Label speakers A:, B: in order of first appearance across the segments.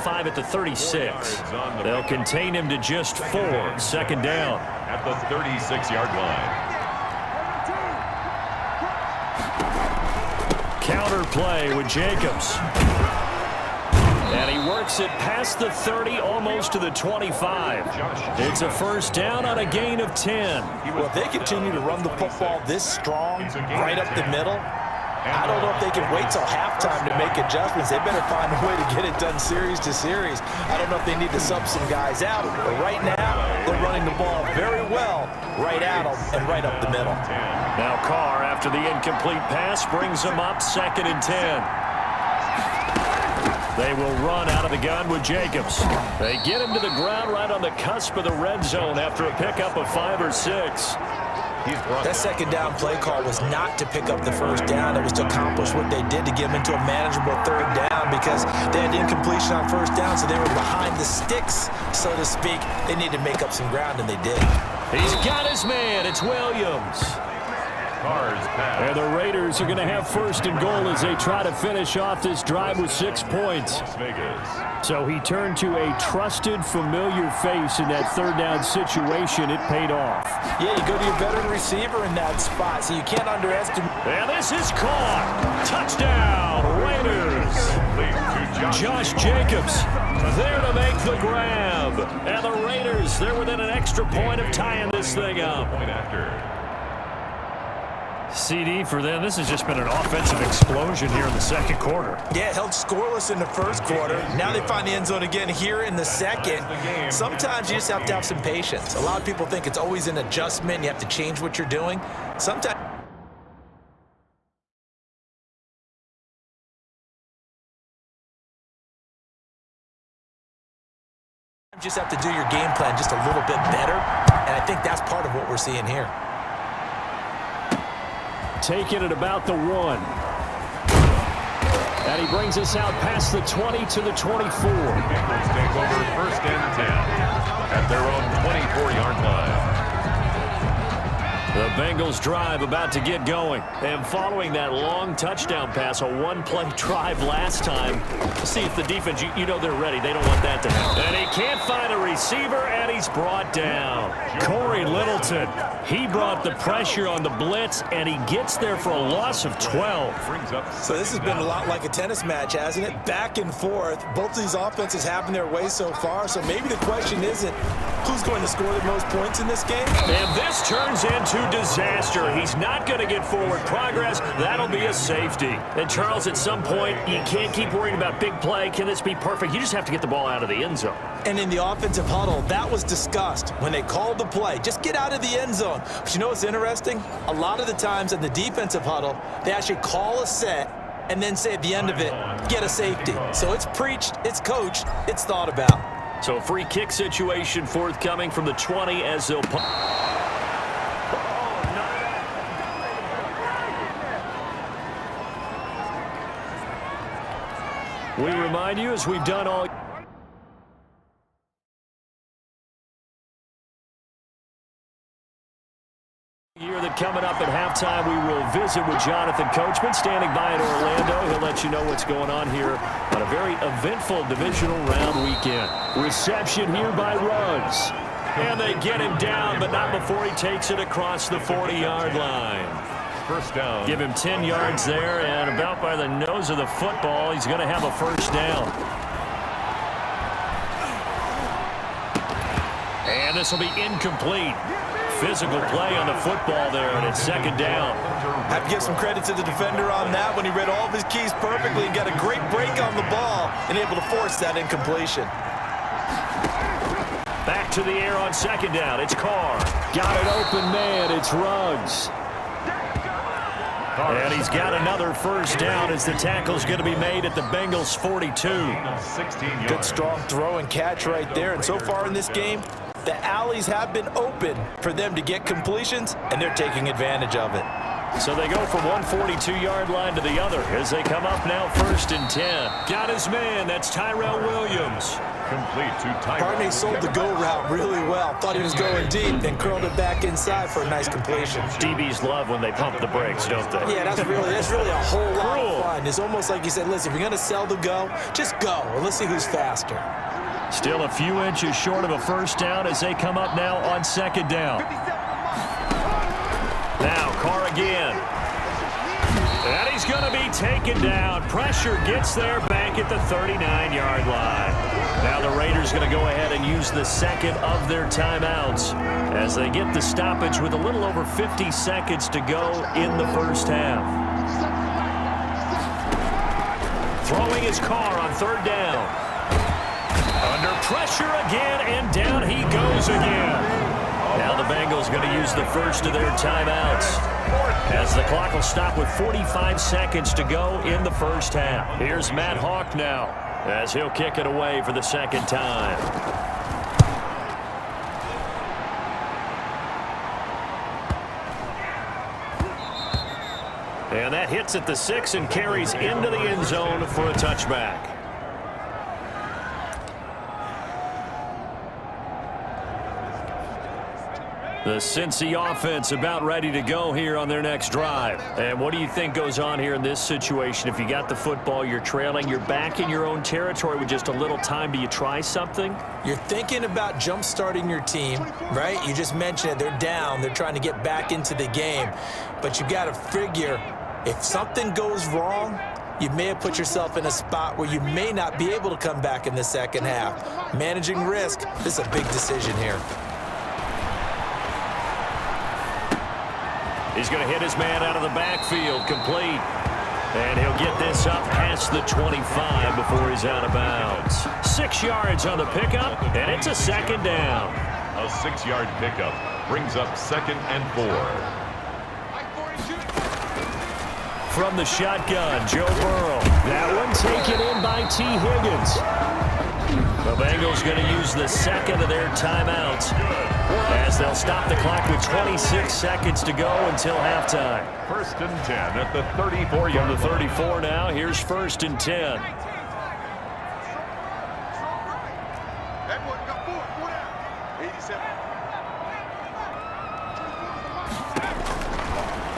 A: 25 at the 36. They'll contain him to just 4. Second down.
B: At the 36-yard line.
A: Counter play with Jacobs. And he works it past the 30, almost to the 25. It's a first down on a gain of 10.
C: Well, if they continue to run the football this strong, right up the middle, I don't know if they can wait till halftime to make adjustments. They better find a way to get it done series to series. I don't know if they need to sub some guys out, but right now they're running the ball very well right at them and right up the middle.
A: Now Carr, after the incomplete pass, brings them up 2nd and 10. They will run out of the gun with Jacobs. They get him to the ground right on the cusp of the red zone after a pickup of 5 or 6.
C: That second down play call was not to pick up the first down. It was to accomplish what they did to get them into a manageable third down because they had incompletion on first down, so they were behind the sticks, so to speak. They needed to make up some ground, and they did.
A: He's got his man. It's Williams. And the Raiders are going to have 1st and goal as they try to finish off this drive with 6 points. So he turned to a trusted, familiar face in that third down situation. It paid off.
C: Yeah, you go to your veteran receiver in that spot, so you can't underestimate.
A: And this is caught. Touchdown, Raiders. Josh Jacobs there to make the grab. And the Raiders, they're within an extra point of tying this thing up. CD for them. This has just been an offensive explosion here in the second quarter.
C: Yeah, held scoreless in the first quarter. Now they find the end zone again here in the second. Sometimes you just have to have some patience. A lot of people think it's always an adjustment. You have to change what you're doing. Sometimes you just have to do your game plan just a little bit better. And I think that's part of what we're seeing here.
A: Taking it about the 1. And he brings us out past the 20 to the 24.
B: Bengals take over 1st and 10 at their own 24-yard line.
A: The Bengals drive about to get going. And following that long touchdown pass, a one-play drive last time. See if the defense, you know they're ready. They don't want that to happen. And he can't find a receiver, and he's brought down. Corey Littleton, he brought the pressure on the blitz, and he gets there for a loss of 12.
C: So this has been a lot like a tennis match, hasn't it? Back and forth. Both of these offenses having their way so far. So maybe the question isn't who's going to score the most points in this game.
A: And this turns into disaster. He's not going to get forward progress. That'll be a safety. And Charles, at some point, you can't keep worrying about big play. Can this be perfect? You just have to get the ball out of the end zone.
C: And in the offensive huddle, that was discussed when they called the play. Just get out of the end zone. But you know what's interesting? A lot of the times in the defensive huddle, they actually call a set and then say at the end of it, get a safety. So it's preached, it's coached, it's thought about.
A: So a free kick situation forthcoming from the 20 as they'll punt. We remind you, as we've done all year, that coming up at halftime, we will visit with Jonathan Coachman, standing by in Orlando. He'll let you know what's going on here on a very eventful divisional round weekend. Reception here by Ruggs. And they get him down, but not before he takes it across the 40-yard line.
B: First down.
A: Give him 10 yards there, and about by the nose of the football, he's going to have a first down. And this will be incomplete. Physical play on the football there, and it's second down.
C: I have to give some credit to the defender on that when he read all of his keys perfectly and got a great break on the ball and able to force that incompletion.
A: Back to the air on second down. It's Carr. Got an open man. It's Ruggs. And he's got another first down as the tackle's going to be made at the Bengals' 42.
C: Good strong throw and catch right there. And so far in this game, the alleys have been open for them to get completions, and they're taking advantage of it.
A: So they go from one 42-yard line to the other as they come up now 1st and 10. Got his man. That's Tyrell Williams.
B: Complete to Tyrell.
C: Barney sold the go route really well. Thought he was going deep, then curled it back inside for a nice completion.
A: DBs love when they pump the brakes, don't they?
C: Yeah, that's really a whole lot of fun. It's almost like you said, listen, if you're going to sell the go, just go, and let's see who's faster.
A: Still a few inches short of a first down as they come up now on 2nd down. Now Carr again. And he's going to be taken down. Pressure gets there back at the 39-yard line. Now the Raiders going to go ahead and use the second of their timeouts as they get the stoppage with a little over 50 seconds to go in the first half. Throwing his Carr on 3rd down. Under pressure again, and down he goes again. Now the Bengals going to use the first of their timeouts as the clock will stop with 45 seconds to go in the first half. Here's Matt Hawk now as he'll kick it away for the second time. And that hits at the 6 and carries into the end zone for a touchback. The Cincy offense about ready to go here on their next drive. And what do you think goes on here in this situation? If you got the football, you're trailing, you're back in your own territory with just a little time. Do you try something?
C: You're thinking about jump-starting your team, right? You just mentioned it. They're down. They're trying to get back into the game. But you got to figure, if something goes wrong, you may have put yourself in a spot where you may not be able to come back in the second half. Managing risk, this is a big decision here.
A: He's going to hit his man out of the backfield, complete. And he'll get this up past the 25 before he's out of bounds. 6 yards on the pickup, and it's a 2nd down.
B: A 6-yard pickup brings up 2nd and 4.
A: From the shotgun, Joe Burrow. That one taken in by T. Higgins. The Bengals going to use the second of their timeouts as they'll stop the clock with 26 seconds to go until halftime.
B: 1st and 10 at the 34-yard line.
A: From the 34 now, here's 1st and 10.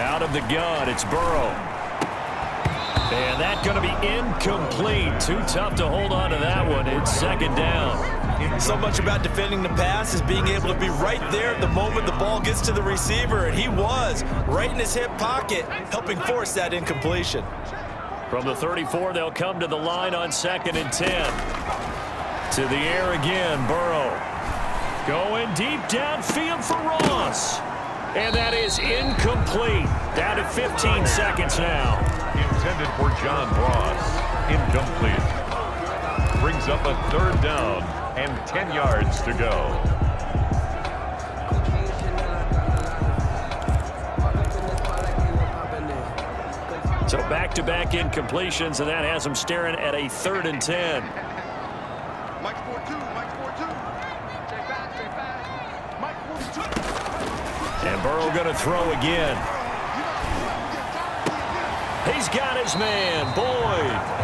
A: Out of the gun, it's Burrow. And that's going to be incomplete. Too tough to hold on to that one. It's 2nd down.
C: So much about defending the pass is being able to be right there at the moment the ball gets to the receiver, and he was right in his hip pocket, helping force that incompletion.
A: From the 34, they'll come to the line on 2nd and 10. To the air again, Burrow. Going deep downfield for Ross. And that is incomplete. Down to 15 seconds now.
B: Intended for John Ross. Incomplete. Brings up a 3rd down and 10 yards to go.
A: So back-to-back incompletions, and that has them staring at a 3rd and 10. And Burrow going to throw again. He's got his man, Boyd.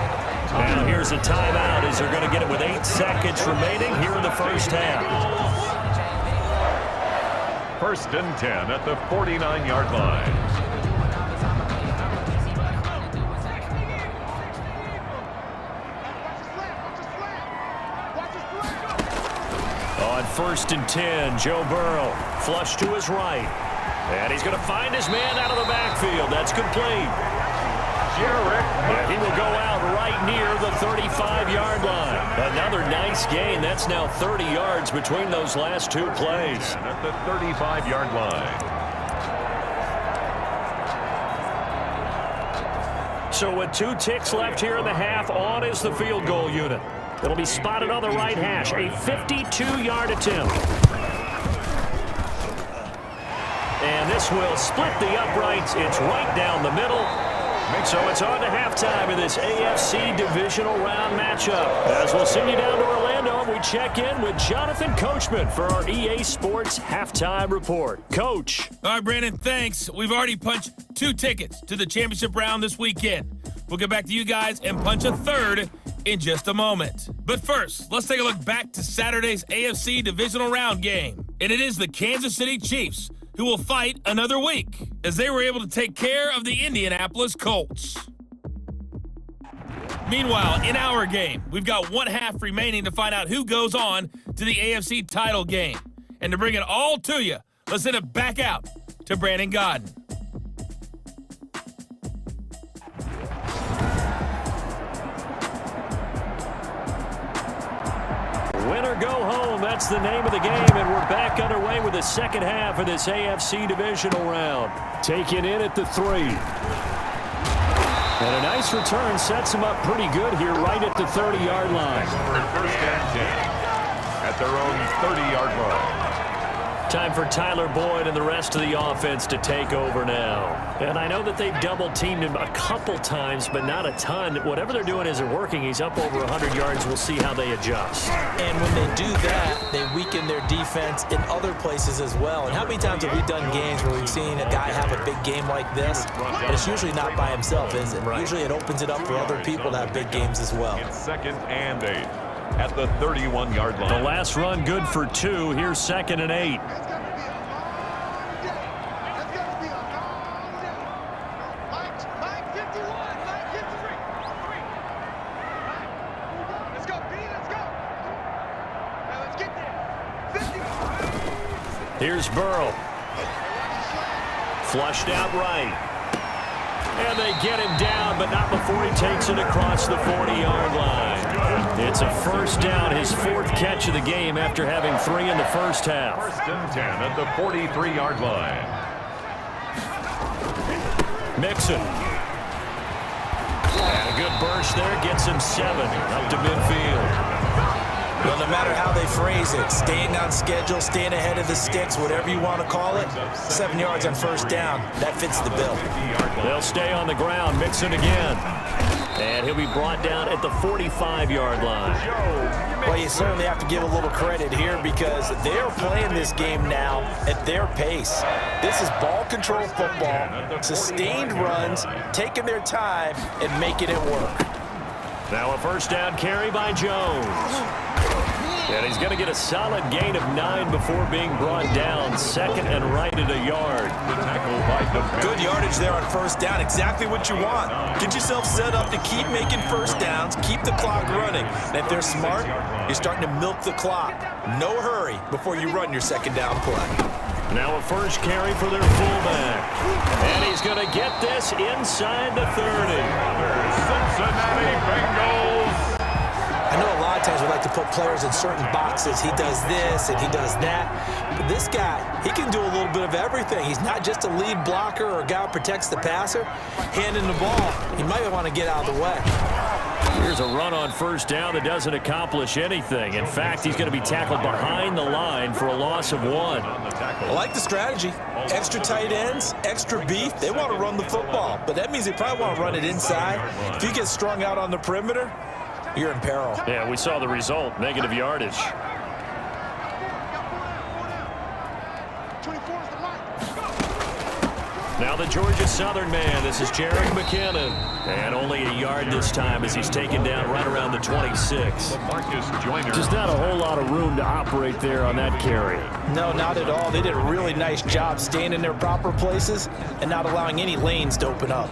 A: Now here's a timeout as they're going to get it with 8 seconds remaining here in the first half.
B: 1st and 10 at the 49-yard line.
A: On 1st and 10, Joe Burrow flush to his right. And he's going to find his man out of the backfield. That's complete. And he will go out right near the 35-yard line. Another nice gain. That's now 30 yards between those last 2 plays.
B: And at the 35-yard line.
A: So with 2 ticks left here in the half, on is the field goal unit. It'll be spotted on the right hash. A 52-yard attempt. And this will split the uprights. It's right down the middle. So it's on to halftime in this AFC divisional round matchup. As we'll send you down to Orlando. Orlando, and we check in with Jonathan Coachman for our EA Sports Halftime Report. Coach.
D: All right, Brandon, thanks. We've already punched 2 tickets to the championship round this weekend. We'll get back to you guys and punch a third in just a moment. But first, let's take a look back to Saturday's AFC Divisional Round game. And it is the Kansas City Chiefs who will fight another week as they were able to take care of the Indianapolis Colts. Meanwhile, in our game, we've got 1 half remaining to find out who goes on to the AFC title game. And to bring it all to you, let's send it back out to Brandon Godden.
A: Win or go home, that's the name of the game, and we're back underway with the second half of this AFC Divisional Round. Taken in at the 3. And a nice return sets them up pretty good here right at the 30-yard line.
B: First and 10 at their own 30-yard line.
A: Time for Tyler Boyd and the rest of the offense to take over now. And I know that they've double-teamed him a couple times, but not a ton. Whatever they're doing isn't working. He's up over 100 yards. We'll see how they adjust.
C: And when they do that, they weaken their defense in other places as well. And how many times have we done games where we've seen a guy have a big game like this? But it's usually not by himself, is it? Right. Usually it opens it up for other people to have big games as well.
B: It's 2nd and 8 at the 31-yard line.
A: The last run good for 2. Here's 2nd and 8. Here's Burrow. Flushed out right. And they get him down, but not before he takes it across the 40-yard line. It's a first down, his 4th catch of the game after having 3 in the first half.
B: 1st and 10 at the 43-yard line.
A: Mixon. And a good burst there, gets him 7 up to midfield.
C: Well, no matter how they phrase it, staying on schedule, staying ahead of the sticks, whatever you want to call it, 7 yards on first down, that fits the bill.
A: They'll stay on the ground, Mixon again. And he'll be brought down at the 45-yard line.
C: Well, you certainly have to give a little credit here because they're playing this game now at their pace. This is ball control football, sustained runs, taking their time and making it work.
A: Now a first down carry by Jones. And he's going to get a solid gain of 9 before being brought down. 2nd and right at a yard.
C: Good yardage there on first down. Exactly what you want. Get yourself set up to keep making first downs, keep the clock running. And if they're smart, you're starting to milk the clock. No hurry before you run your second down play.
A: Now a first carry for their fullback. And he's going to get this inside the 30.
B: Cincinnati Bengals.
C: I know a lot of times we like to put players in certain boxes. He does this and he does that. But this guy, he can do a little bit of everything. He's not just a lead blocker or a guy who protects the passer. Handing the ball, he might want to get out of the way.
A: Here's a run on first down that doesn't accomplish anything. In fact, he's going to be tackled behind the line for a loss of 1.
C: I like the strategy. Extra tight ends, extra beef. They want to run the football, but that means they probably want to run it inside. If you get strung out on the perimeter, you're in peril.
A: Yeah, we saw the result, negative yardage. Now the Georgia Southern man, this is Jerick McKinnon. And only a yard this time as he's taken down right around the 26. Just not a whole lot of room to operate there on that carry.
C: No, not at all. They did a really nice job staying in their proper places and not allowing any lanes to open up.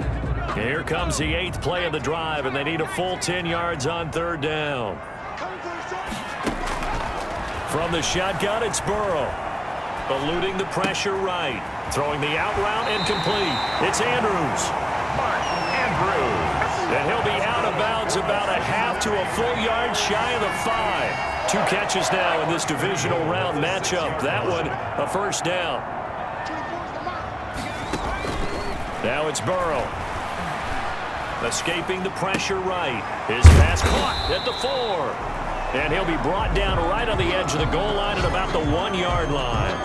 A: Here comes the 8th play of the drive, and they need a full 10 yards on third down. From the shotgun, it's Burrow. Eluding the pressure right. Throwing the out route and complete. It's Andrews. And he'll be out of bounds about a half to a full yard shy of the 5. 2 catches now in this divisional round matchup. That one, a first down. Now it's Burrow. Escaping the pressure right. His pass caught at the 4. And he'll be brought down right on the edge of the goal line at about the 1-yard line.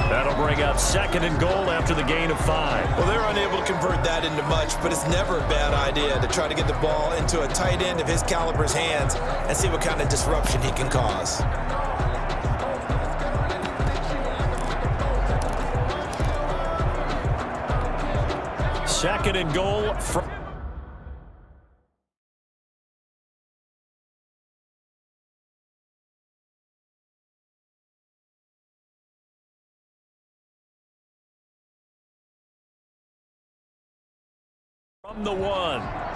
A: That'll bring up 2nd and goal after the gain of 5.
C: Well, they're unable to convert that into much, but it's never a bad idea to try to get the ball into a tight end of his caliber's hands and see what kind of disruption he can cause.
A: Second and goal from the 1.